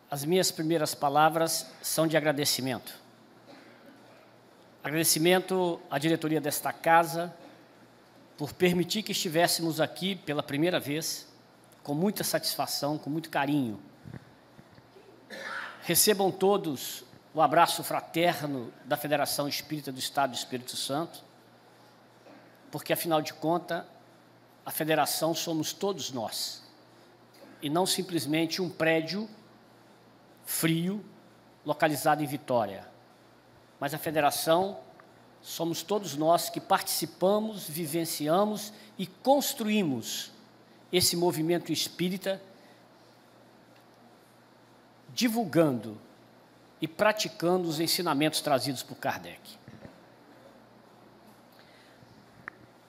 As minhas primeiras palavras são de agradecimento. Agradecimento à diretoria desta casa por permitir que estivéssemos aqui pela primeira vez, com muita satisfação, com muito carinho. Recebam todos o abraço fraterno da Federação Espírita do Estado do Espírito Santo, porque, afinal de contas, a Federação somos todos nós, e não simplesmente um prédio frio, localizado em Vitória. Mas a Federação somos todos nós que participamos, vivenciamos e construímos esse movimento espírita, divulgando e praticando os ensinamentos trazidos por Kardec.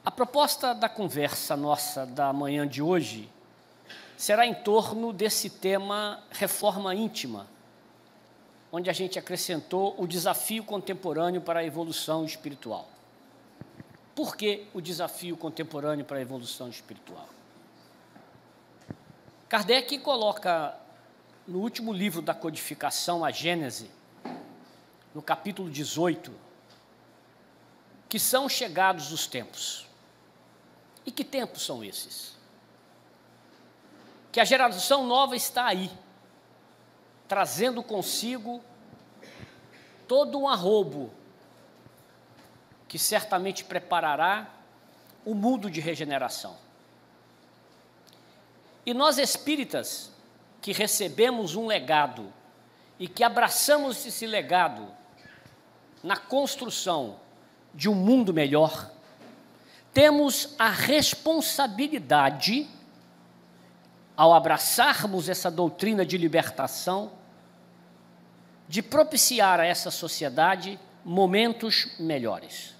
A proposta da conversa nossa da manhã de hoje será em torno desse tema reforma íntima, onde a gente acrescentou o desafio contemporâneo para a evolução espiritual. Por que o desafio contemporâneo para a evolução espiritual? Kardec coloca no último livro da codificação, a Gênese, no capítulo 18, que são chegados os tempos. E que tempos são esses? Que a geração nova está aí, trazendo consigo todo um arrobo que certamente preparará o mundo de regeneração. E nós espíritas, que recebemos um legado e que abraçamos esse legado na construção de um mundo melhor, temos a responsabilidade, ao abraçarmos essa doutrina de libertação, de propiciar a essa sociedade momentos melhores.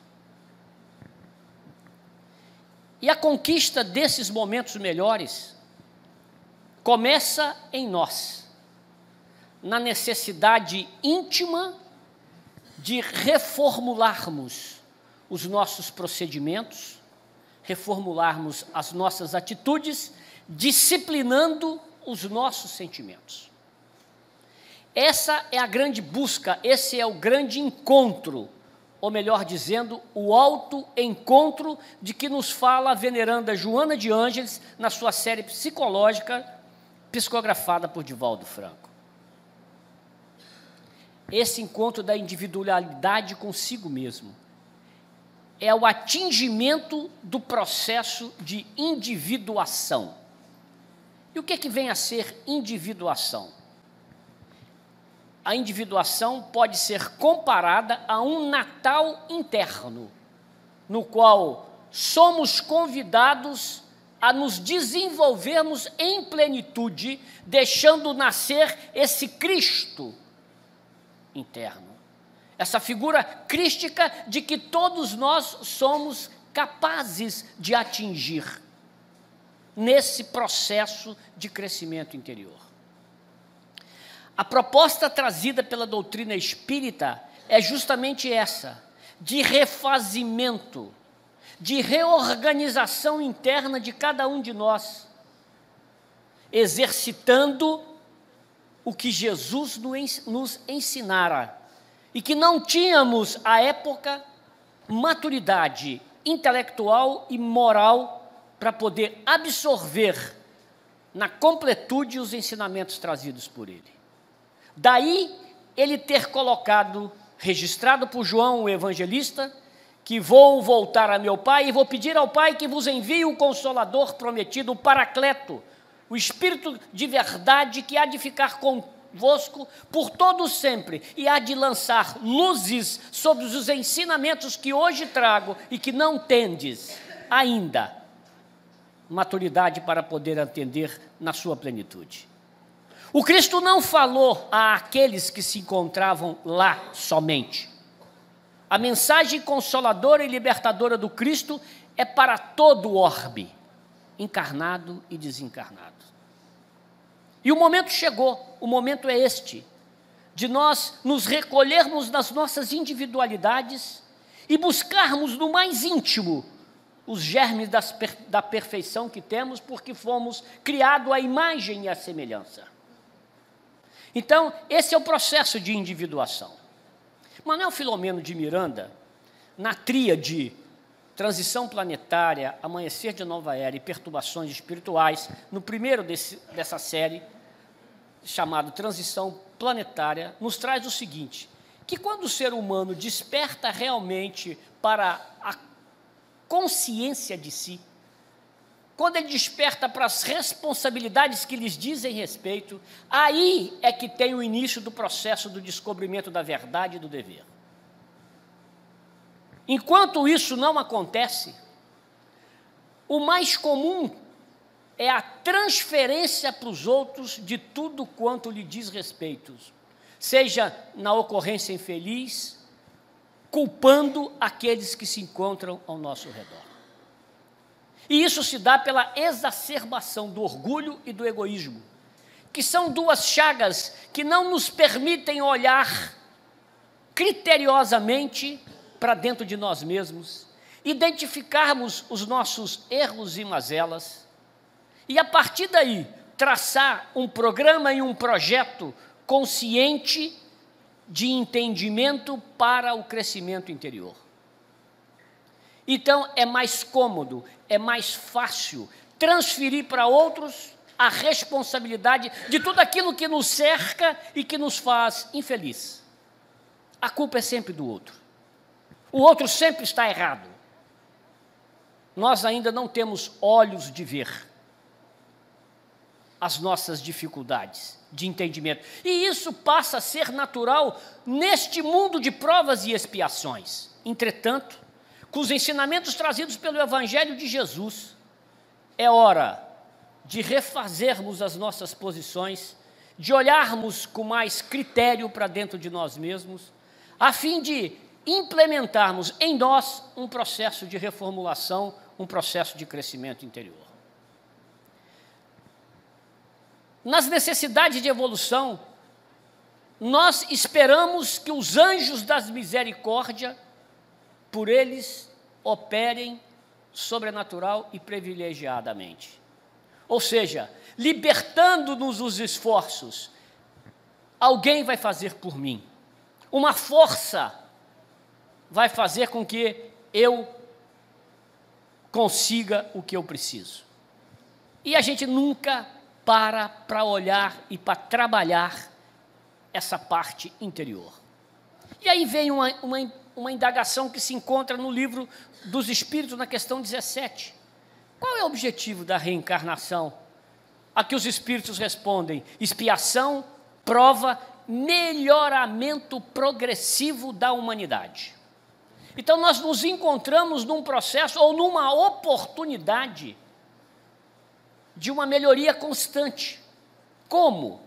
E a conquista desses momentos melhores começa em nós, na necessidade íntima de reformularmos os nossos procedimentos, reformularmos as nossas atitudes, disciplinando os nossos sentimentos. Essa é a grande busca, esse é o grande encontro, ou melhor dizendo, o autoencontro de que nos fala a veneranda Joana de Ângeles na sua série psicológica, psicografada por Divaldo Franco. Esse encontro da individualidade consigo mesmo é o atingimento do processo de individuação. E o que vem a ser individuação? A individuação pode ser comparada a um Natal interno, no qual somos convidados a nos desenvolvermos em plenitude, deixando nascer esse Cristo interno. Essa figura crística de que todos nós somos capazes de atingir nesse processo de crescimento interior. A proposta trazida pela doutrina espírita é justamente essa, de refazimento, de reorganização interna de cada um de nós, exercitando o que Jesus nos ensinara, e que não tínhamos, à época, maturidade intelectual e moral para poder absorver na completude os ensinamentos trazidos por ele. Daí ele ter colocado, registrado por João o evangelista, que vou voltar a meu Pai e vou pedir ao Pai que vos envie o Consolador prometido, o Paracleto, o Espírito de verdade que há de ficar convosco por todo sempre e há de lançar luzes sobre os ensinamentos que hoje trago e que não tendes ainda maturidade para poder atender na sua plenitude. O Cristo não falou àqueles que se encontravam lá somente. A mensagem consoladora e libertadora do Cristo é para todo o orbe, encarnado e desencarnado. E o momento chegou, o momento é este, de nós nos recolhermos nas nossas individualidades e buscarmos no mais íntimo os germes da perfeição que temos, porque fomos criados à imagem e à semelhança. Então, esse é o processo de individuação. Manuel Filomeno de Miranda, na tríade transição planetária, amanhecer de nova era e perturbações espirituais, no primeiro dessa série, chamado Transição Planetária, nos traz o seguinte, que quando o ser humano desperta realmente para a consciência de si, quando ele desperta para as responsabilidades que lhes dizem respeito, aí é que tem o início do processo do descobrimento da verdade e do dever. Enquanto isso não acontece, o mais comum é a transferência para os outros de tudo quanto lhe diz respeito, seja na ocorrência infeliz, culpando aqueles que se encontram ao nosso redor. E isso se dá pela exacerbação do orgulho e do egoísmo, que são duas chagas que não nos permitem olhar criteriosamente para dentro de nós mesmos, identificarmos os nossos erros e mazelas, e a partir daí traçar um programa e um projeto consciente de entendimento para o crescimento interior. Então, é mais cômodo, é mais fácil transferir para outros a responsabilidade de tudo aquilo que nos cerca e que nos faz infeliz. A culpa é sempre do outro. O outro sempre está errado. Nós ainda não temos olhos de ver as nossas dificuldades de entendimento. E isso passa a ser natural neste mundo de provas e expiações. Entretanto, com os ensinamentos trazidos pelo Evangelho de Jesus, é hora de refazermos as nossas posições, de olharmos com mais critério para dentro de nós mesmos, a fim de implementarmos em nós um processo de reformulação, um processo de crescimento interior. Nas necessidades de evolução, nós esperamos que os anjos das misericórdia, por eles, operem sobrenatural e privilegiadamente. Ou seja, libertando-nos dos esforços, alguém vai fazer por mim. Uma força vai fazer com que eu consiga o que eu preciso. E a gente nunca para olhar e para trabalhar essa parte interior. E aí vem uma indagação que se encontra no livro dos Espíritos, na questão 17. Qual é o objetivo da reencarnação? A que os Espíritos respondem: expiação, prova, melhoramento progressivo da humanidade. Então, nós nos encontramos num processo ou numa oportunidade de uma melhoria constante. Como?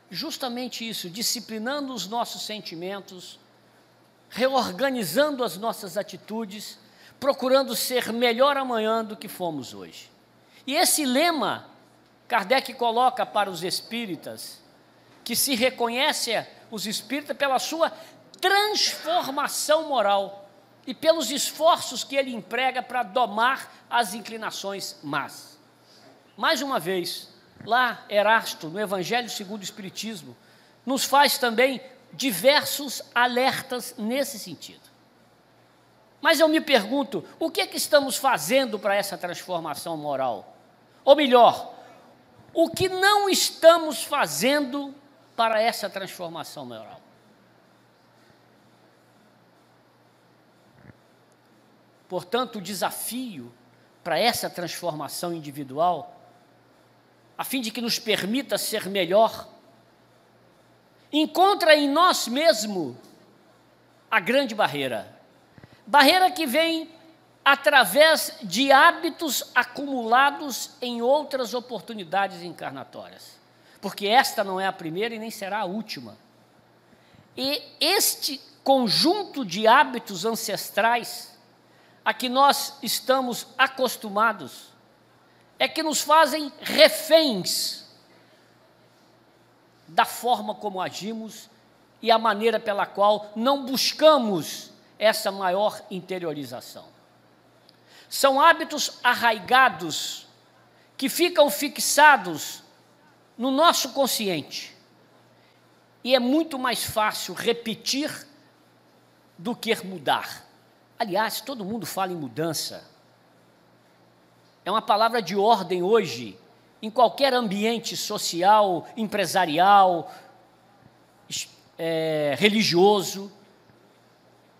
Justamente isso, disciplinando os nossos sentimentos, reorganizando as nossas atitudes, procurando ser melhor amanhã do que fomos hoje. E esse lema, Kardec coloca para os espíritas, que se reconhece os espíritas pela sua transformação moral e pelos esforços que ele emprega para domar as inclinações más. Mais uma vez, lá Erasto, no Evangelho segundo o Espiritismo, nos faz também diversos alertas nesse sentido. Mas eu me pergunto, o que é que estamos fazendo para essa transformação moral? Ou melhor, o que não estamos fazendo para essa transformação moral? Portanto, o desafio para essa transformação individual, a fim de que nos permita ser melhor, encontra em nós mesmos a grande barreira. Barreira que vem através de hábitos acumulados em outras oportunidades encarnatórias. Porque esta não é a primeira e nem será a última. E este conjunto de hábitos ancestrais a que nós estamos acostumados é que nos fazem reféns da forma como agimos e a maneira pela qual não buscamos essa maior interiorização. São hábitos arraigados que ficam fixados no nosso consciente e é muito mais fácil repetir do que mudar. Aliás, todo mundo fala em mudança. É uma palavra de ordem hoje, em qualquer ambiente social, empresarial, religioso.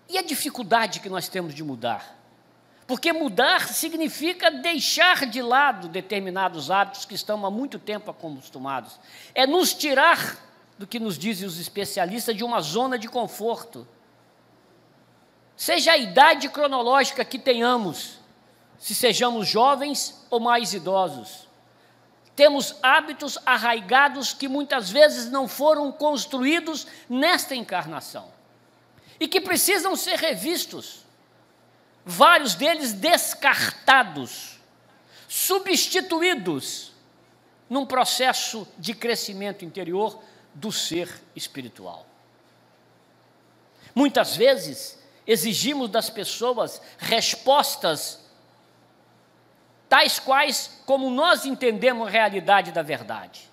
E a dificuldade que nós temos de mudar? Porque mudar significa deixar de lado determinados hábitos que estamos há muito tempo acostumados. É nos tirar, do que nos dizem os especialistas, de uma zona de conforto. Seja a idade cronológica que tenhamos, se sejamos jovens ou mais idosos. Temos hábitos arraigados que muitas vezes não foram construídos nesta encarnação e que precisam ser revistos. Vários deles descartados, substituídos num processo de crescimento interior do ser espiritual. Muitas vezes exigimos das pessoas respostas tais quais como nós entendemos a realidade da verdade.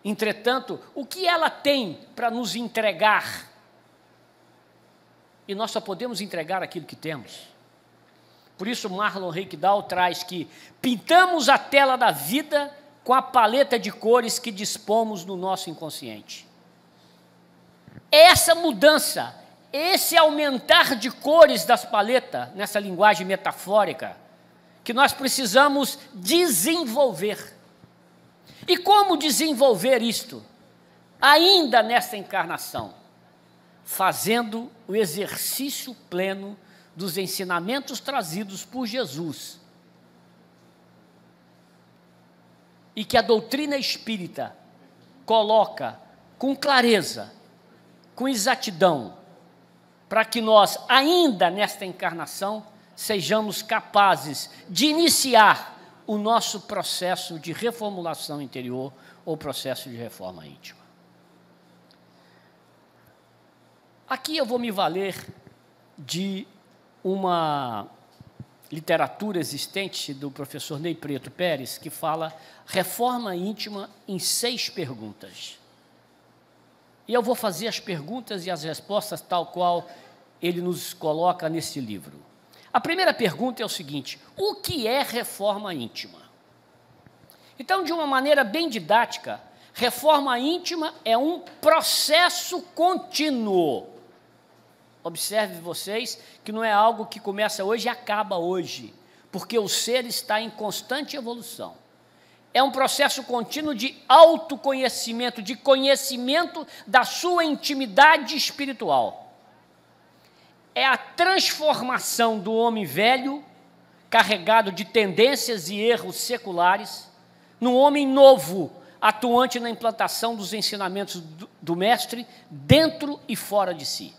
Entretanto, o que ela tem para nos entregar? E nós só podemos entregar aquilo que temos. Por isso, Marlon Rickdal traz que pintamos a tela da vida com a paleta de cores que dispomos no nosso inconsciente. Essa mudança, esse aumentar de cores das paletas, nessa linguagem metafórica, que nós precisamos desenvolver. E como desenvolver isto? Ainda nesta encarnação, fazendo o exercício pleno dos ensinamentos trazidos por Jesus. E que a doutrina espírita coloca com clareza, com exatidão, para que nós, ainda nesta encarnação, sejamos capazes de iniciar o nosso processo de reformulação interior ou processo de reforma íntima. Aqui eu vou me valer de uma literatura existente do professor Ney Preto Pérez, que fala reforma íntima em 6 perguntas. E eu vou fazer as perguntas e as respostas tal qual ele nos coloca nesse livro. A primeira pergunta é o seguinte: o que é reforma íntima? Então, de uma maneira bem didática, reforma íntima é um processo contínuo. Observe vocês que não é algo que começa hoje e acaba hoje, porque o ser está em constante evolução. É um processo contínuo de autoconhecimento, de conhecimento da sua intimidade espiritual. É a transformação do homem velho, carregado de tendências e erros seculares, num homem novo, atuante na implantação dos ensinamentos do Mestre, dentro e fora de si.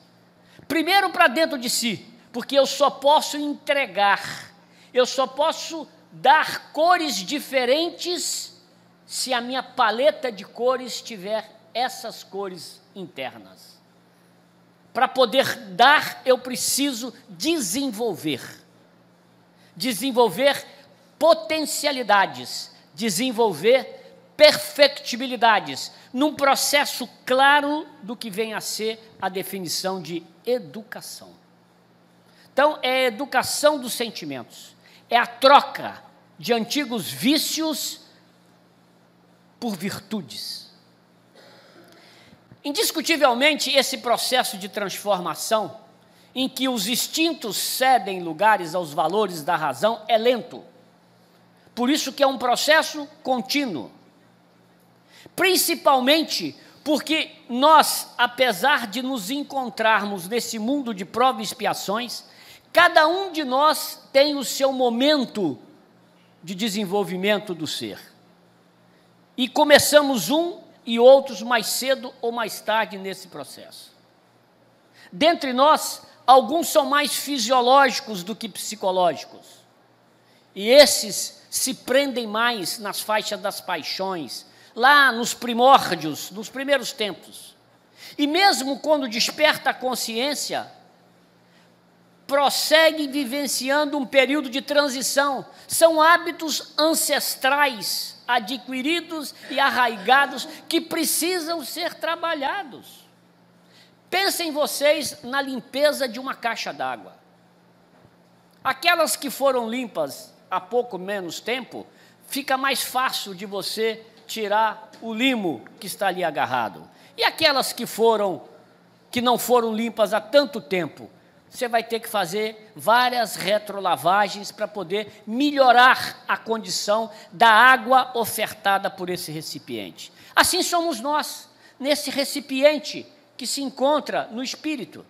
Primeiro para dentro de si, porque eu só posso entregar, eu só posso dar cores diferentes se a minha paleta de cores tiver essas cores internas. Para poder dar, eu preciso desenvolver potencialidades, desenvolver perfectibilidades, num processo claro do que vem a ser a definição de educação. Então, é a educação dos sentimentos, é a troca de antigos vícios por virtudes. Indiscutivelmente, esse processo de transformação, em que os instintos cedem lugares aos valores da razão, é lento. Por isso que é um processo contínuo. Principalmente porque nós, apesar de nos encontrarmos nesse mundo de provas e expiações, cada um de nós tem o seu momento de desenvolvimento do ser. E começamos um e outros mais cedo ou mais tarde nesse processo. Dentre nós, alguns são mais fisiológicos do que psicológicos. E esses se prendem mais nas faixas das paixões, lá nos primórdios, nos primeiros tempos. E mesmo quando desperta a consciência, prossegue vivenciando um período de transição. São hábitos ancestrais, adquiridos e arraigados, que precisam ser trabalhados. Pensem vocês na limpeza de uma caixa d'água. Aquelas que foram limpas há pouco menos tempo, fica mais fácil de você tirar o limo que está ali agarrado. E aquelas que não foram limpas há tanto tempo, você vai ter que fazer várias retrolavagens para poder melhorar a condição da água ofertada por esse recipiente. Assim somos nós, nesse recipiente que se encontra no espírito.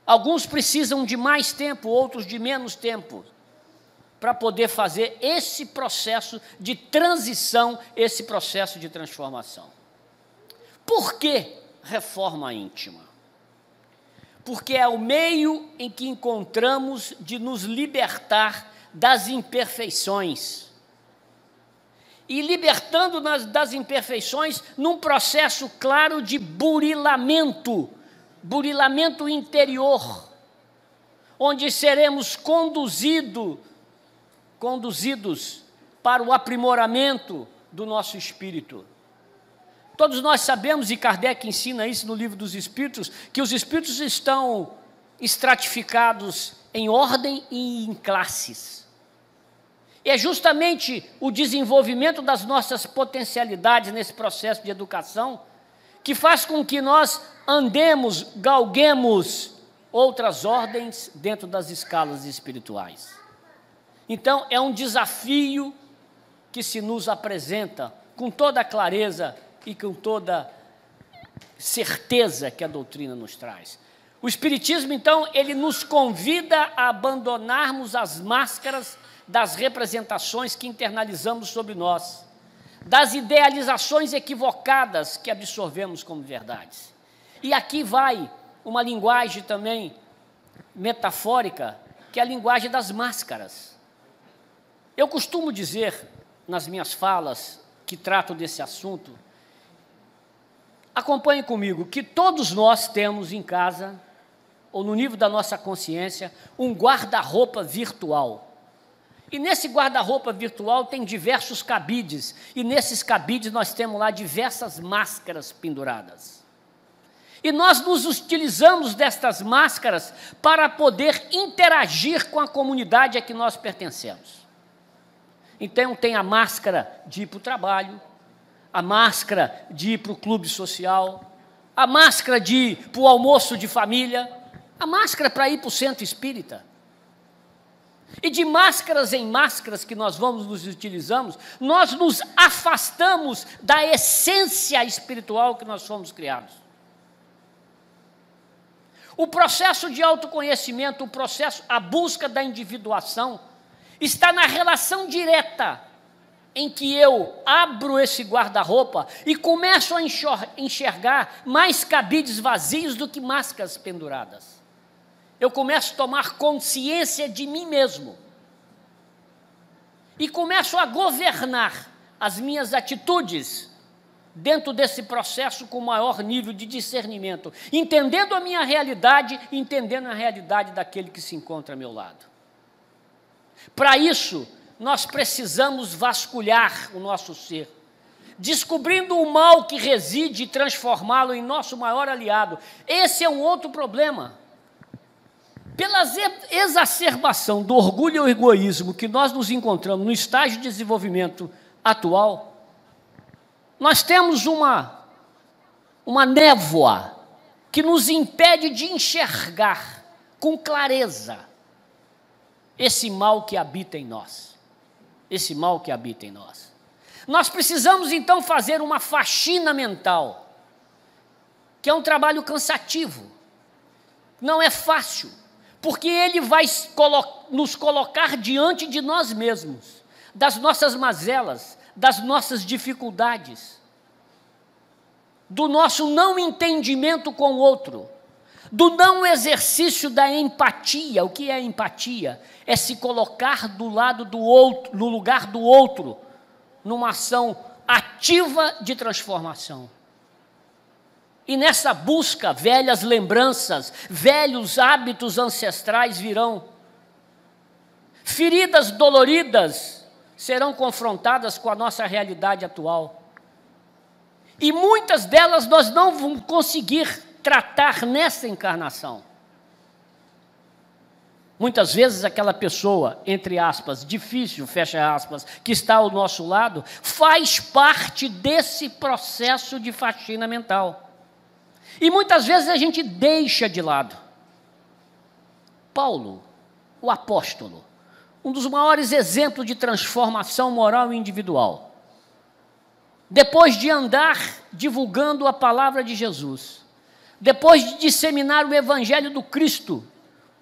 Alguns precisam de mais tempo, outros de menos tempo, para poder fazer esse processo de transição, esse processo de transformação. Por que reforma íntima? Porque é o meio em que encontramos de nos libertar das imperfeições. E libertando-nos das imperfeições num processo claro de burilamento interior, onde seremos conduzidos para o aprimoramento do nosso espírito. Todos nós sabemos, e Kardec ensina isso no Livro dos Espíritos, que os espíritos estão estratificados em ordem e em classes. E é justamente o desenvolvimento das nossas potencialidades nesse processo de educação que faz com que nós andemos, galguemos outras ordens dentro das escalas espirituais. Então, é um desafio que se nos apresenta com toda a clareza e com toda certeza que a doutrina nos traz. O Espiritismo, então, ele nos convida a abandonarmos as máscaras das representações que internalizamos sobre nós, das idealizações equivocadas que absorvemos como verdades. E aqui vai uma linguagem também metafórica, que é a linguagem das máscaras. Eu costumo dizer, nas minhas falas que trato desse assunto, acompanhe comigo, que todos nós temos em casa, ou no nível da nossa consciência, um guarda-roupa virtual. E nesse guarda-roupa virtual tem diversos cabides, e nesses cabides nós temos lá diversas máscaras penduradas. E nós nos utilizamos destas máscaras para poder interagir com a comunidade a que nós pertencemos. Então tem a máscara de ir para o trabalho, a máscara de ir para o clube social, a máscara de ir para o almoço de família, a máscara para ir para o centro espírita. E de máscaras em máscaras que nós vamos nos utilizamos, nós nos afastamos da essência espiritual que nós fomos criados. O processo de autoconhecimento, a busca da individuação, está na relação direta em que eu abro esse guarda-roupa e começo a enxergar mais cabides vazios do que máscaras penduradas. Eu começo a tomar consciência de mim mesmo e começo a governar as minhas atitudes dentro desse processo com maior nível de discernimento, entendendo a minha realidade e entendendo a realidade daquele que se encontra ao meu lado. Para isso, nós precisamos vasculhar o nosso ser, descobrindo o mal que reside e transformá-lo em nosso maior aliado. Esse é um outro problema. Pela exacerbação do orgulho e o egoísmo que nós nos encontramos no estágio de desenvolvimento atual, nós temos uma névoa que nos impede de enxergar com clareza esse mal que habita em nós. Esse mal que habita em nós. Nós precisamos, então, fazer uma faxina mental, que é um trabalho cansativo. Não é fácil, porque ele vai nos colocar diante de nós mesmos, das nossas mazelas, das nossas dificuldades, do nosso não entendimento com o outro, do não exercício da empatia. O que é empatia? É se colocar do lado do outro, no lugar do outro, numa ação ativa de transformação. E nessa busca, velhas lembranças, velhos hábitos ancestrais virão. Feridas doloridas serão confrontadas com a nossa realidade atual. E muitas delas nós não vamos conseguir tratar nessa encarnação. Muitas vezes aquela pessoa, entre aspas, difícil, fecha aspas, que está ao nosso lado, faz parte desse processo de faxina mental. E muitas vezes a gente deixa de lado. Paulo, o apóstolo, um dos maiores exemplos de transformação moral e individual. Depois de andar divulgando a palavra de Jesus, depois de disseminar o evangelho do Cristo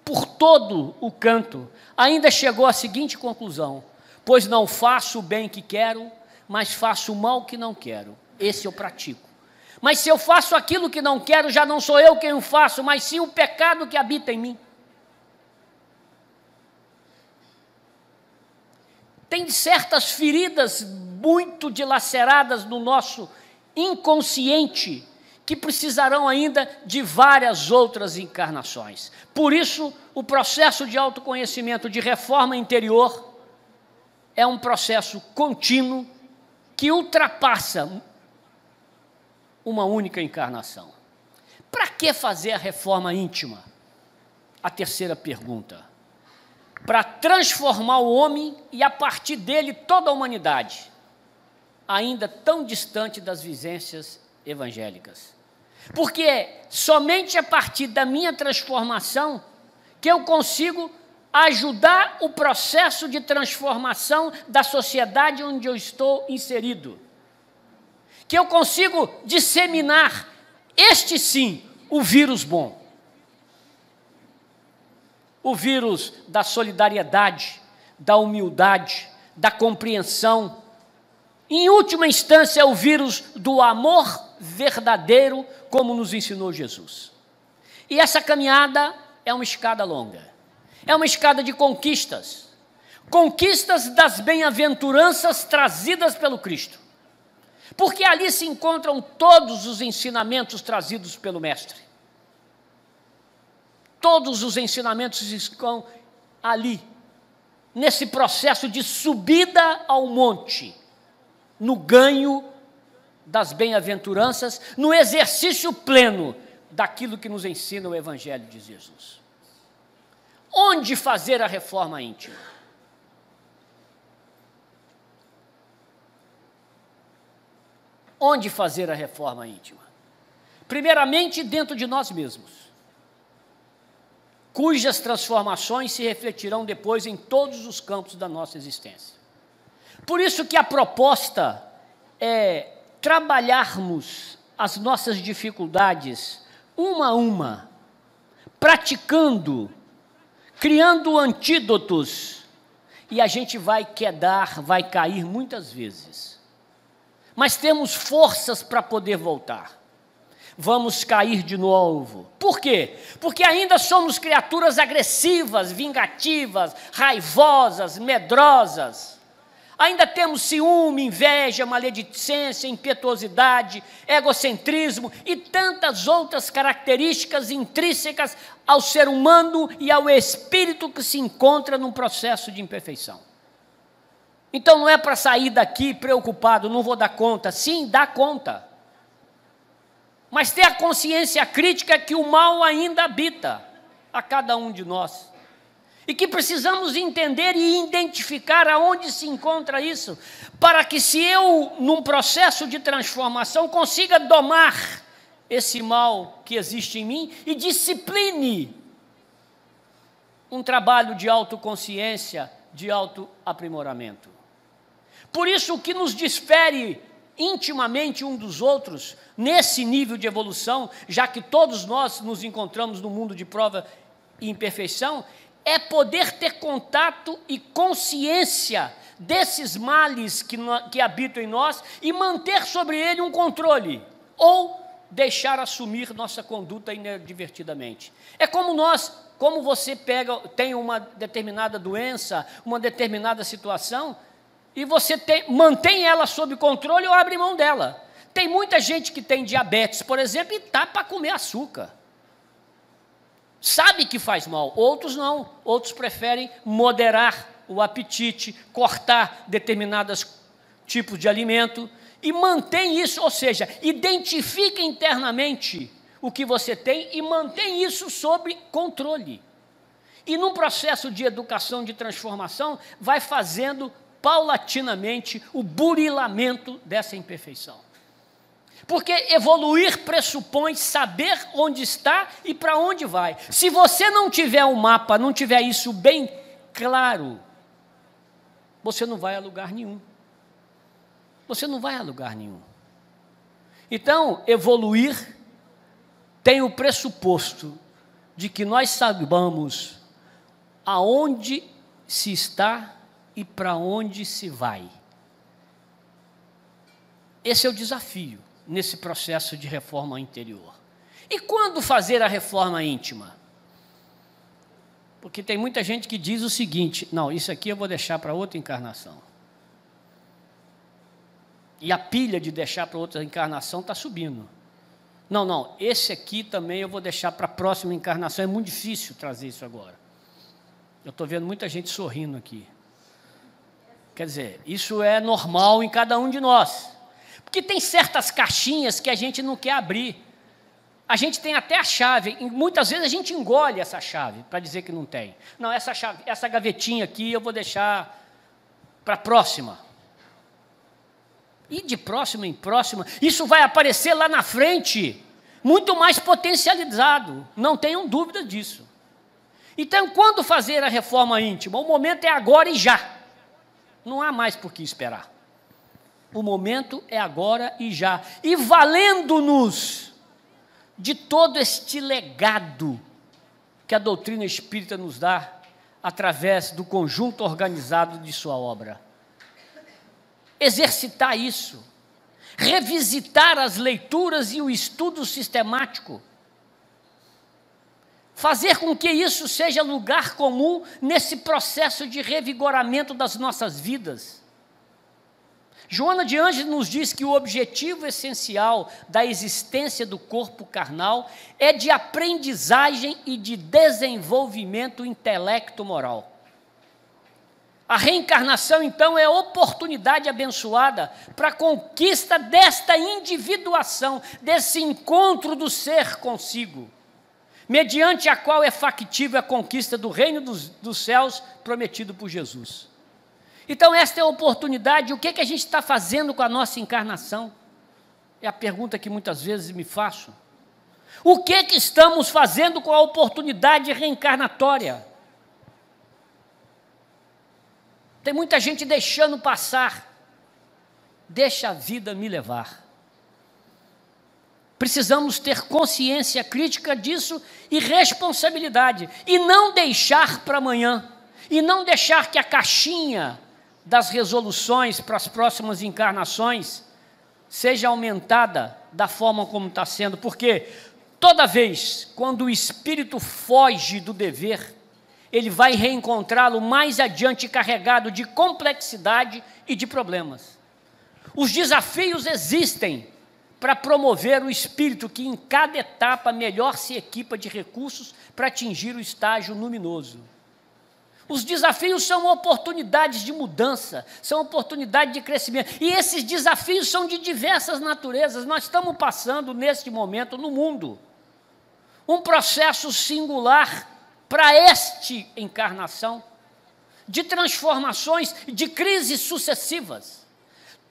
por todo o canto, ainda chegou à seguinte conclusão: pois não faço o bem que quero, mas faço o mal que não quero. Esse eu pratico. Mas se eu faço aquilo que não quero, já não sou eu quem o faço, mas sim o pecado que habita em mim. Tem certas feridas muito dilaceradas no nosso inconsciente que precisarão ainda de várias outras encarnações. Por isso, o processo de autoconhecimento, de reforma interior, é um processo contínuo que ultrapassa uma única encarnação. Para que fazer a reforma íntima? A terceira pergunta. Para transformar o homem e, a partir dele, toda a humanidade, ainda tão distante das vivências evangélicas. Porque é somente a partir da minha transformação que eu consigo ajudar o processo de transformação da sociedade onde eu estou inserido. Que eu consigo disseminar, este sim, o vírus bom. O vírus da solidariedade, da humildade, da compreensão. Em última instância, é o vírus do amor verdadeiro, como nos ensinou Jesus. E essa caminhada é uma escada longa. É uma escada de conquistas. Conquistas das bem-aventuranças trazidas pelo Cristo. Porque ali se encontram todos os ensinamentos trazidos pelo Mestre. Todos os ensinamentos estão ali, nesse processo de subida ao monte, no ganho das bem-aventuranças, no exercício pleno daquilo que nos ensina o Evangelho de Jesus. Onde fazer a reforma íntima? Onde fazer a reforma íntima? Primeiramente, dentro de nós mesmos, cujas transformações se refletirão depois em todos os campos da nossa existência. Por isso que a proposta é trabalharmos as nossas dificuldades uma a uma, praticando, criando antídotos, e a gente vai quedar, vai cair muitas vezes. Mas temos forças para poder voltar. Vamos cair de novo. Por quê? Porque ainda somos criaturas agressivas, vingativas, raivosas, medrosas. Ainda temos ciúme, inveja, maledicência, impetuosidade, egocentrismo e tantas outras características intrínsecas ao ser humano e ao espírito que se encontra num processo de imperfeição. Então não é para sair daqui preocupado, não vou dar conta. Sim, dá conta. Mas ter a consciência crítica que o mal ainda habita a cada um de nós. E que precisamos entender e identificar aonde se encontra isso, para que se eu, num processo de transformação, consiga domar esse mal que existe em mim e discipline um trabalho de autoconsciência, de autoaprimoramento. Por isso, o que nos difere intimamente um dos outros, nesse nível de evolução, já que todos nós nos encontramos no mundo de prova e imperfeição, é poder ter contato e consciência desses males que habitam em nós e manter sobre ele um controle, ou deixar assumir nossa conduta inadvertidamente. É como você tem uma determinada doença, uma determinada situação, e você mantém ela sob controle ou abre mão dela. Tem muita gente que tem diabetes, por exemplo, e está para comer açúcar. Sabe que faz mal, outros não. Outros preferem moderar o apetite, cortar determinados tipos de alimento e mantém isso, ou seja, identifica internamente o que você tem e mantém isso sob controle. E num processo de educação, de transformação, vai fazendo paulatinamente o burilamento dessa imperfeição. Porque evoluir pressupõe saber onde está e para onde vai. Se você não tiver um mapa, não tiver isso bem claro, você não vai a lugar nenhum. Você não vai a lugar nenhum. Então, evoluir tem o pressuposto de que nós saibamos aonde se está e para onde se vai. Esse é o desafio nesse processo de reforma interior. E quando fazer a reforma íntima? Porque tem muita gente que diz o seguinte: não, isso aqui eu vou deixar para outra encarnação. E a pilha de deixar para outra encarnação está subindo. Não, esse aqui também eu vou deixar para a próxima encarnação. É muito difícil trazer isso agora. Eu estou vendo muita gente sorrindo aqui. Quer dizer, isso é normal em cada um de nós. Porque tem certas caixinhas que a gente não quer abrir. A gente tem até a chave, e muitas vezes a gente engole essa chave para dizer que não tem. Não, essa chave, essa gavetinha aqui eu vou deixar para a próxima. E de próxima em próxima, isso vai aparecer lá na frente, muito mais potencializado, não tenham dúvida disso. Então, quando fazer a reforma íntima? O momento é agora e já. Não há mais por que esperar. O momento é agora e já. E valendo-nos de todo este legado que a doutrina espírita nos dá, através do conjunto organizado de sua obra. Exercitar isso, revisitar as leituras e o estudo sistemático, fazer com que isso seja lugar comum nesse processo de revigoramento das nossas vidas. Joana de Ângeles nos diz que o objetivo essencial da existência do corpo carnal é de aprendizagem e de desenvolvimento intelecto-moral. A reencarnação, então, é a oportunidade abençoada para a conquista desta individuação, desse encontro do ser consigo, mediante a qual é factível a conquista do reino dos céus prometido por Jesus. Então, esta é a oportunidade. O que a gente está fazendo com a nossa encarnação? É a pergunta que muitas vezes me faço. O que estamos fazendo com a oportunidade reencarnatória? Tem muita gente deixando passar. Deixa a vida me levar. Precisamos ter consciência crítica disso e responsabilidade. E não deixar para amanhã. E não deixar que a caixinha das resoluções para as próximas encarnações seja aumentada da forma como está sendo. Porque toda vez quando o espírito foge do dever, ele vai reencontrá-lo mais adiante carregado de complexidade e de problemas. Os desafios existem para promover o espírito que em cada etapa melhor se equipa de recursos para atingir o estágio luminoso. Os desafios são oportunidades de mudança, são oportunidades de crescimento. E esses desafios são de diversas naturezas. Nós estamos passando, neste momento, no mundo, um processo singular para esta encarnação, de transformações, de crises sucessivas.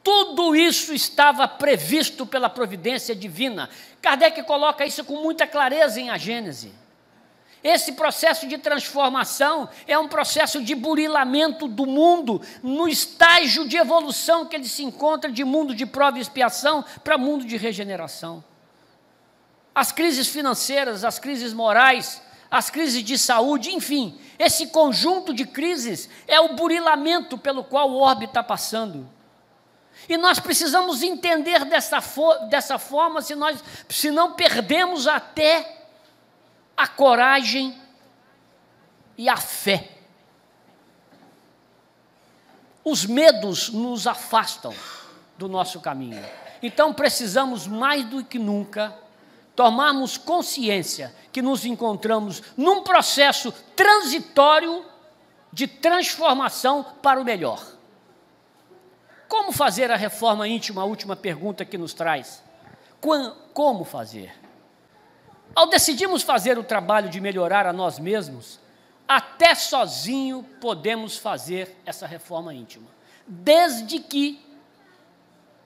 Tudo isso estava previsto pela providência divina. Kardec coloca isso com muita clareza em A Gênese. Esse processo de transformação é um processo de burilamento do mundo, no estágio de evolução que ele se encontra de mundo de prova e expiação para mundo de regeneração. As crises financeiras, as crises morais, as crises de saúde, enfim, esse conjunto de crises é o burilamento pelo qual o orbe está passando. E nós precisamos entender dessa forma, se não perdemos até a coragem e a fé. Os medos nos afastam do nosso caminho. Então precisamos mais do que nunca tomarmos consciência que nos encontramos num processo transitório de transformação para o melhor. Como fazer a reforma íntima? A última pergunta que nos traz. Como fazer? Ao decidirmos fazer o trabalho de melhorar a nós mesmos, até sozinho podemos fazer essa reforma íntima, desde que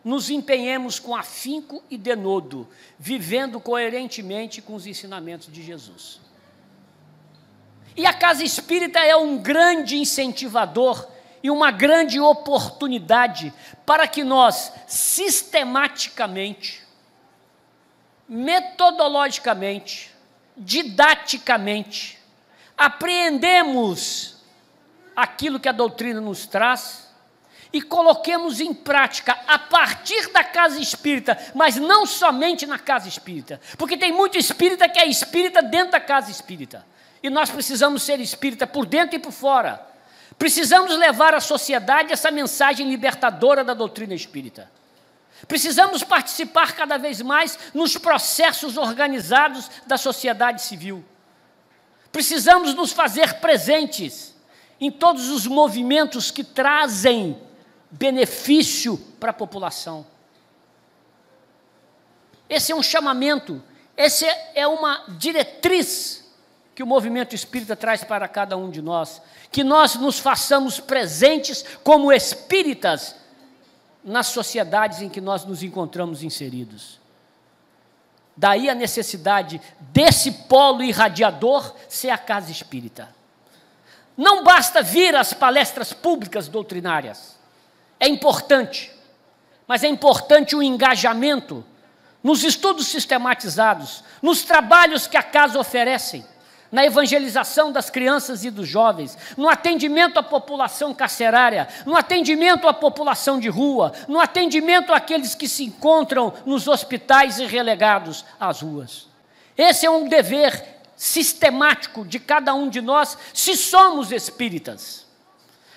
nos empenhemos com afinco e denodo, vivendo coerentemente com os ensinamentos de Jesus. E a casa espírita é um grande incentivador e uma grande oportunidade para que nós, sistematicamente, metodologicamente, didaticamente, apreendemos aquilo que a doutrina nos traz e coloquemos em prática a partir da casa espírita, mas não somente na casa espírita, porque tem muito espírita que é espírita dentro da casa espírita, e nós precisamos ser espírita por dentro e por fora. Precisamos levar à sociedade essa mensagem libertadora da doutrina espírita. Precisamos participar cada vez mais nos processos organizados da sociedade civil. Precisamos nos fazer presentes em todos os movimentos que trazem benefício para a população. Esse é um chamamento, essa é uma diretriz que o movimento espírita traz para cada um de nós, que nós nos façamos presentes como espíritas nas sociedades em que nós nos encontramos inseridos. Daí a necessidade desse polo irradiador ser a casa espírita. Não basta vir às palestras públicas doutrinárias, é importante, mas é importante o engajamento nos estudos sistematizados, nos trabalhos que a casa oferecem, na evangelização das crianças e dos jovens, no atendimento à população carcerária, no atendimento à população de rua, no atendimento àqueles que se encontram nos hospitais e relegados às ruas. Esse é um dever sistemático de cada um de nós, se somos espíritas,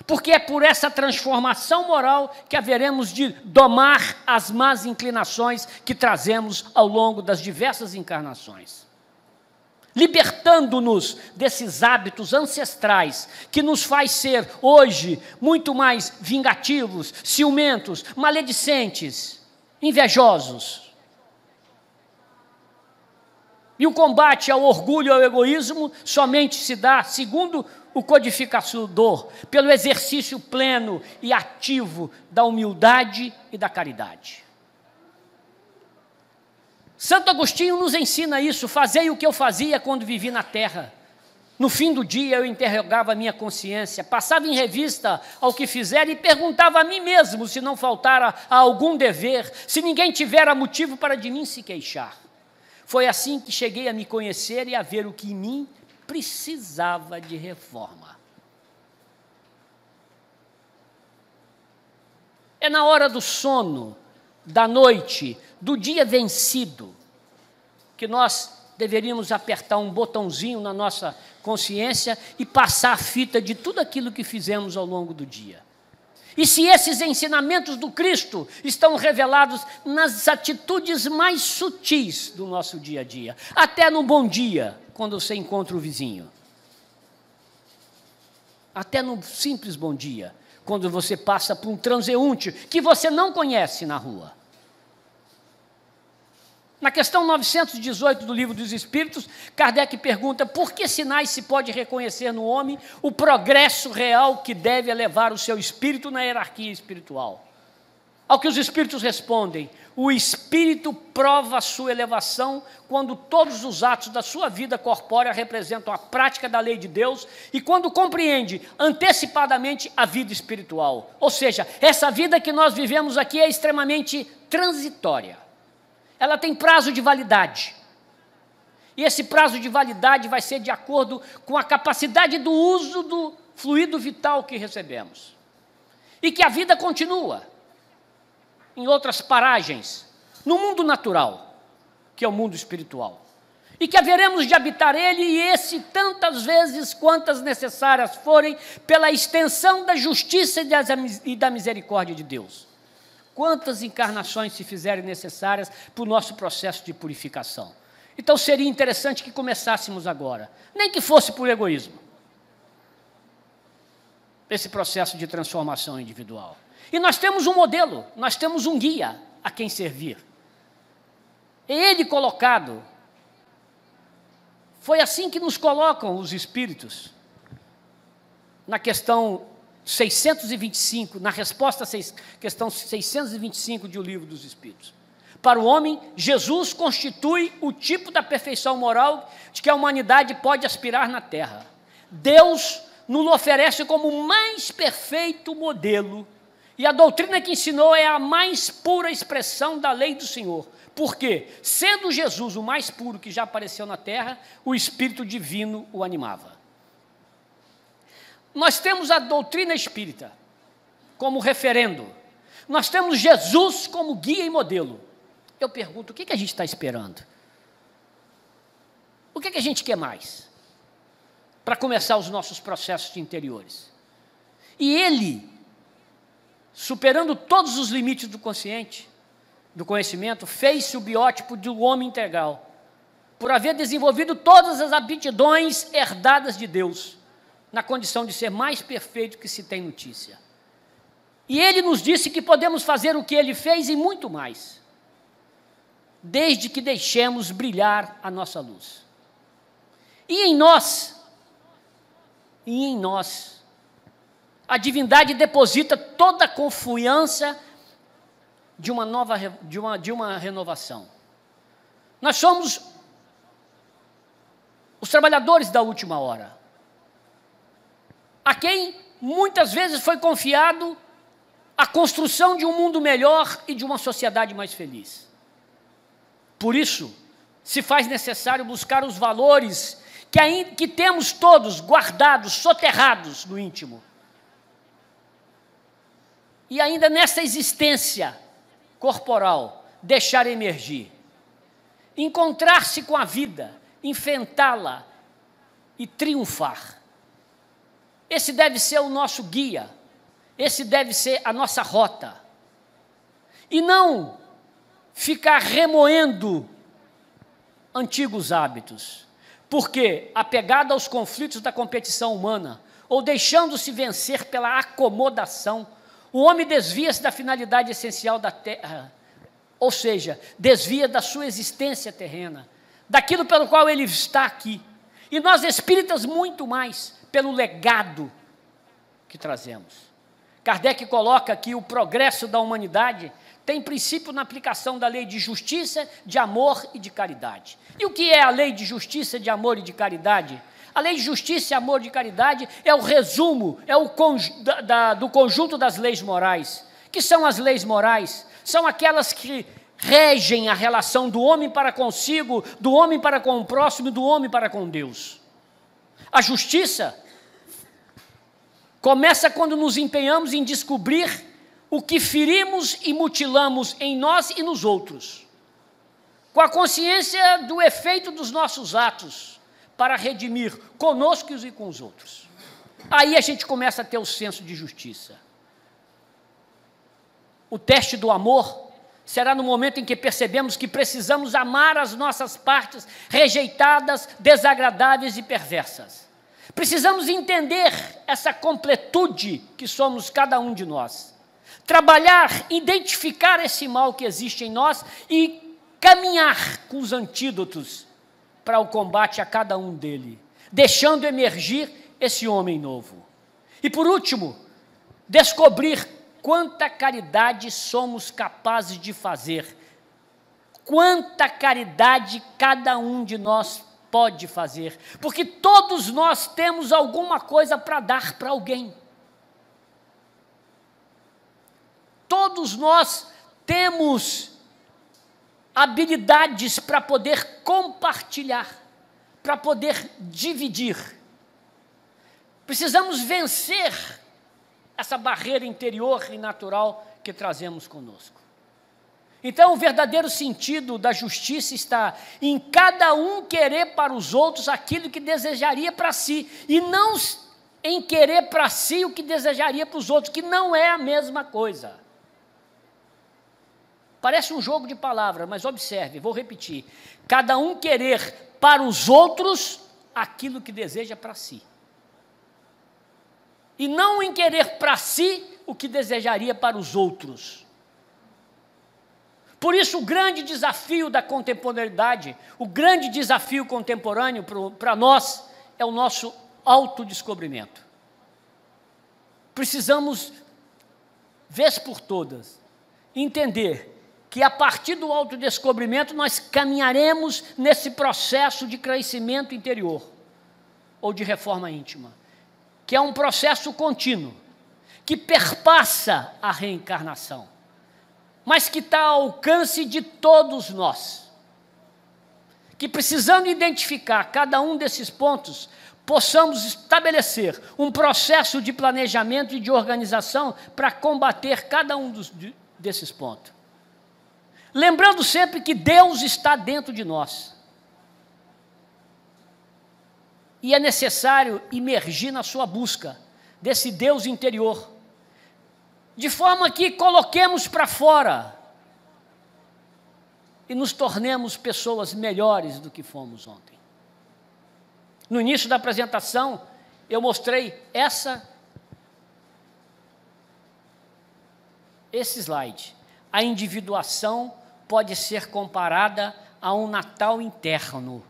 porque é por essa transformação moral que haveremos de domar as más inclinações que trazemos ao longo das diversas encarnações, libertando-nos desses hábitos ancestrais que nos faz ser, hoje, muito mais vingativos, ciumentos, maledicentes, invejosos. E o combate ao orgulho e ao egoísmo somente se dá, segundo o codificador, pelo exercício pleno e ativo da humildade e da caridade. Santo Agostinho nos ensina isso: fazei o que eu fazia quando vivi na terra. No fim do dia eu interrogava a minha consciência, passava em revista ao que fizera e perguntava a mim mesmo se não faltara a algum dever, se ninguém tivera motivo para de mim se queixar. Foi assim que cheguei a me conhecer e a ver o que em mim precisava de reforma. É na hora do sono, da noite, do dia vencido, que nós deveríamos apertar um botãozinho na nossa consciência e passar a fita de tudo aquilo que fizemos ao longo do dia. E se esses ensinamentos do Cristo estão revelados nas atitudes mais sutis do nosso dia a dia, até no bom dia, quando você encontra o vizinho, até no simples bom dia, quando você passa por um transeunte que você não conhece na rua. Na questão 918 do Livro dos Espíritos, Kardec pergunta: por que sinais se pode reconhecer no homem o progresso real que deve elevar o seu espírito na hierarquia espiritual? Ao que os espíritos respondem: o espírito prova a sua elevação quando todos os atos da sua vida corpórea representam a prática da lei de Deus e quando compreende antecipadamente a vida espiritual. Ou seja, essa vida que nós vivemos aqui é extremamente transitória. Ela tem prazo de validade. E esse prazo de validade vai ser de acordo com a capacidade do uso do fluido vital que recebemos. E que a vida continua em outras paragens, no mundo natural, que é o mundo espiritual. E que haveremos de habitar ele, e esse tantas vezes quantas necessárias forem, pela extensão da justiça e da misericórdia de Deus. quantas encarnações se fizerem necessárias para o nosso processo de purificação. Então seria interessante que começássemos agora, nem que fosse por egoísmo, esse processo de transformação individual. E nós temos um modelo, nós temos um guia a quem servir. É ele colocado. Foi assim que nos colocam os Espíritos. Na questão 625, na resposta à questão 625 de O Livro dos Espíritos. Para o homem, Jesus constitui o tipo da perfeição moral de que a humanidade pode aspirar na Terra. Deus nos oferece como o mais perfeito modelo, e a doutrina que ensinou é a mais pura expressão da lei do Senhor. Por quê? Sendo Jesus o mais puro que já apareceu na Terra, o Espírito Divino o animava. Nós temos a doutrina espírita como referendo. Nós temos Jesus como guia e modelo. Eu pergunto, o que a gente está esperando? O que a gente quer mais? Para começar os nossos processos interiores. E ele, superando todos os limites do consciente, do conhecimento, fez-se o biótipo do homem integral, por haver desenvolvido todas as aptidões herdadas de Deus, na condição de ser mais perfeito que se tem notícia. E ele nos disse que podemos fazer o que ele fez e muito mais, desde que deixemos brilhar a nossa luz. E em nós, a divindade deposita toda a confiança de uma renovação. Nós somos os trabalhadores da última hora, a quem muitas vezes foi confiado a construção de um mundo melhor e de uma sociedade mais feliz. Por isso, se faz necessário buscar os valores que temos todos guardados, soterrados no íntimo. E ainda nessa existência corporal, deixar emergir. Encontrar-se com a vida, enfrentá-la e triunfar. Esse deve ser o nosso guia, esse deve ser a nossa rota. E não ficar remoendo antigos hábitos, porque, apegado aos conflitos da competição humana, ou deixando-se vencer pela acomodação, o homem desvia-se da finalidade essencial da terra, ou seja, desvia da sua existência terrena, daquilo pelo qual ele está aqui. E nós espíritas muito mais, pelo legado que trazemos. Kardec coloca que o progresso da humanidade tem princípio na aplicação da lei de justiça, de amor e de caridade. E o que é a lei de justiça, de amor e de caridade? A lei de justiça, amor e caridade é o resumo, do conjunto das leis morais. Que são as leis morais? São aquelas que regem a relação do homem para consigo, do homem para com o próximo e do homem para com Deus. A justiça começa quando nos empenhamos em descobrir o que ferimos e mutilamos em nós e nos outros, com a consciência do efeito dos nossos atos, para redimir conosco e com os outros. Aí a gente começa a ter o senso de justiça. O teste do amor será no momento em que percebemos que precisamos amar as nossas partes rejeitadas, desagradáveis e perversas. Precisamos entender essa completude que somos cada um de nós. Trabalhar, identificar esse mal que existe em nós e caminhar com os antídotos para o combate a cada um dele, deixando emergir esse homem novo. E por último, descobrir quanta caridade somos capazes de fazer, quanta caridade cada um de nós pode fazer, porque todos nós temos alguma coisa para dar para alguém. Todos nós temos habilidades para poder compartilhar, para poder dividir. Precisamos vencer essa barreira interior e natural que trazemos conosco. Então, o verdadeiro sentido da justiça está em cada um querer para os outros aquilo que desejaria para si, e não em querer para si o que desejaria para os outros, que não é a mesma coisa. Parece um jogo de palavras, mas observe, vou repetir. Cada um querer para os outros aquilo que deseja para si. E não em querer para si o que desejaria para os outros. Por isso, o grande desafio da contemporaneidade, o grande desafio contemporâneo para nós, é o nosso autodescobrimento. Precisamos, vez por todas, entender que a partir do autodescobrimento nós caminharemos nesse processo de crescimento interior, ou de reforma íntima, que é um processo contínuo, que perpassa a reencarnação, mas que está ao alcance de todos nós, que precisando identificar cada um desses pontos, possamos estabelecer um processo de planejamento e de organização para combater cada um desses pontos. Lembrando sempre que Deus está dentro de nós. E é necessário imergir na sua busca desse Deus interior, de forma que coloquemos para fora e nos tornemos pessoas melhores do que fomos ontem. No início da apresentação, eu mostrei esse slide. A individuação pode ser comparada a um Natal interno,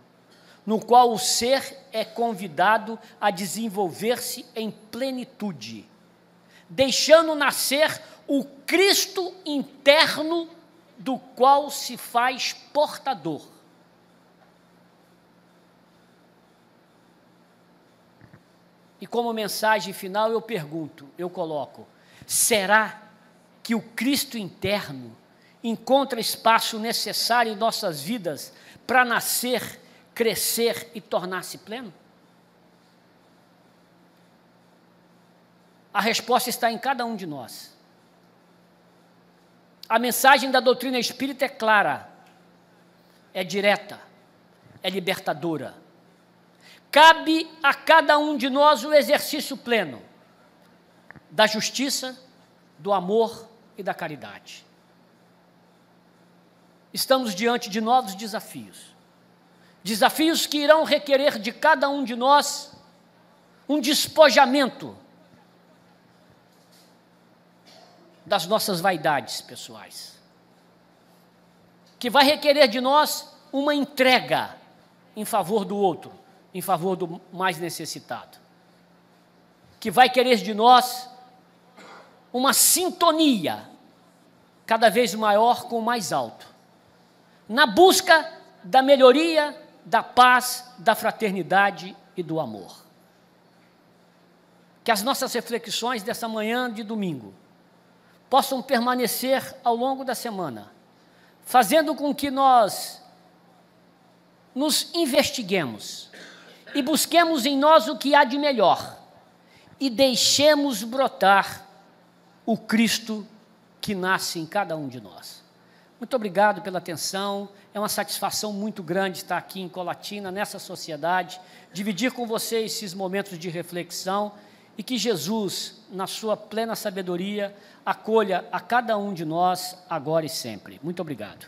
no qual o ser é convidado a desenvolver-se em plenitude, deixando nascer o Cristo interno do qual se faz portador. E como mensagem final eu pergunto, eu coloco, será que o Cristo interno encontra espaço necessário em nossas vidas para nascer, crescer e tornar-se pleno? A resposta está em cada um de nós. A mensagem da doutrina espírita é clara, é direta, é libertadora. Cabe a cada um de nós o exercício pleno da justiça, do amor e da caridade. Estamos diante de novos desafios. Desafios que irão requerer de cada um de nós um despojamento das nossas vaidades pessoais, que vai requerer de nós uma entrega em favor do outro, em favor do mais necessitado, que vai querer de nós uma sintonia cada vez maior com o mais alto, na busca da melhoria, da paz, da fraternidade e do amor. Que as nossas reflexões dessa manhã de domingo possam permanecer ao longo da semana, fazendo com que nós nos investiguemos e busquemos em nós o que há de melhor e deixemos brotar o Cristo que nasce em cada um de nós. Muito obrigado pela atenção, é uma satisfação muito grande estar aqui em Colatina, nessa sociedade, dividir com vocês esses momentos de reflexão e que Jesus, na sua plena sabedoria, acolha a cada um de nós agora e sempre. Muito obrigado.